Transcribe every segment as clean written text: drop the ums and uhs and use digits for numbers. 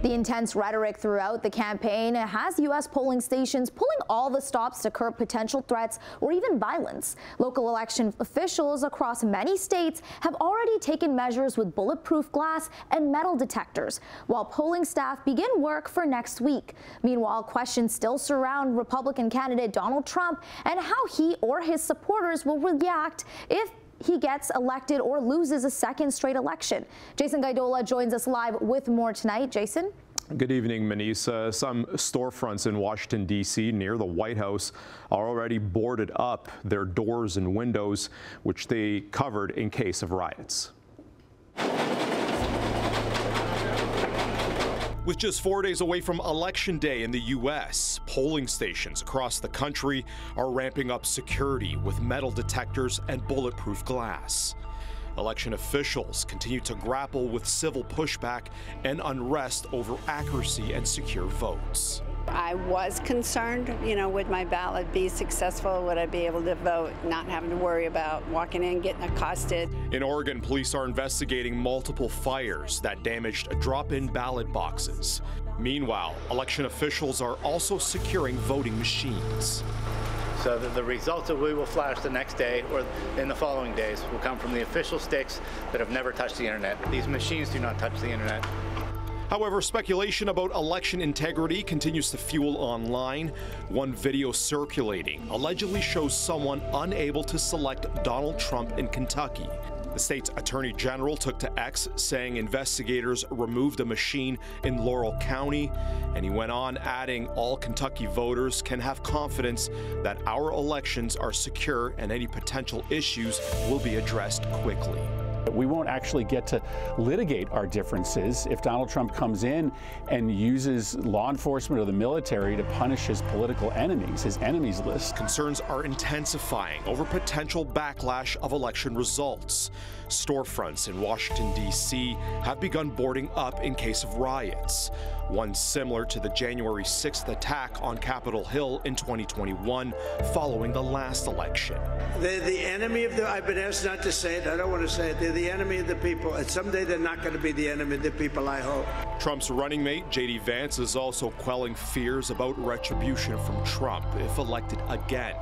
The intense rhetoric throughout the campaign has U.S. polling stations pulling all the stops to curb potential threats or even violence. Local election officials across many states have already taken measures with bulletproof glass and metal detectors, while polling staff begin work for next week. Meanwhile, questions still surround Republican candidate Donald Trump and how he or his supporters will react if he gets elected or loses a second straight election. Jason Gaidola joins us live with more tonight. Jason? Good evening, Manisa. Some storefronts in Washington, D.C. near the White House are already boarded up, their doors and windows, which they covered in case of riots. With just 4 days away from Election Day in the U.S., polling stations across the country are ramping up security with metal detectors and bulletproof glass. Election officials continue to grapple with civil pushback and unrest over accuracy and secure votes. I was concerned, would my ballot be successful? Would I be able to vote, not having to worry about walking in, getting accosted? In Oregon, police are investigating multiple fires that damaged drop-in ballot boxes. Meanwhile, election officials are also securing voting machines. So that the results that we will flash the next day or in the following days will come from the official sticks that have never touched the internet. These machines do not touch the internet. However, speculation about election integrity continues to fuel online. One video circulating allegedly shows someone unable to select Donald Trump in Kentucky. The state's attorney general took to X, saying investigators removed a machine in Laurel County, and he went on adding all Kentucky voters can have confidence that our elections are secure and any potential issues will be addressed quickly. We won't actually get to litigate our differences if Donald Trump comes in and uses law enforcement or the military to punish his political enemies, his enemies list. Concerns are intensifying over potential backlash of election results. Storefronts in Washington, D.C. have begun boarding up in case of riots, one similar to the January 6th attack on Capitol Hill in 2021 following the last election. They're the enemy of the, I've been asked not to say it, I don't want to say it, they're the enemy of the people, and someday they're not going to be the enemy of the people, I hope. Trump's running mate, J.D. Vance, is also quelling fears about retribution from Trump if elected again.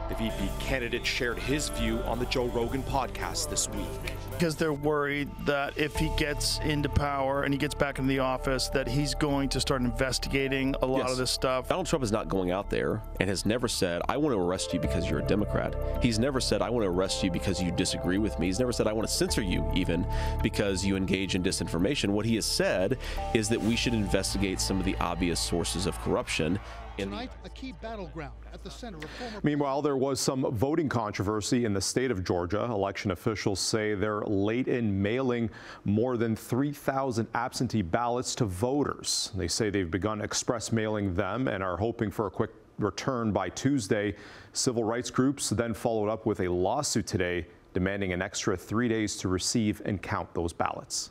The VP candidate shared his view on the Joe Rogan podcast this week. Because they're worried that if he gets into power and he gets back into the office, that he's going to start investigating a lot of this stuff. Donald Trump is not going out there and has never said, I want to arrest you because you're a Democrat. He's never said, I want to arrest you because you disagree with me. He's never said, I want to censor you even because you engage in disinformation. What he has said is that we should investigate some of the obvious sources of corruption. Tonight, a key battleground at the center of former. Meanwhile, there was some voting controversy in the state of Georgia. Election officials say they're late in mailing more than 3,000 absentee ballots to voters. They say they've begun express mailing them and are hoping for a quick return by Tuesday. Civil rights groups then followed up with a lawsuit today demanding an extra 3 days to receive and count those ballots.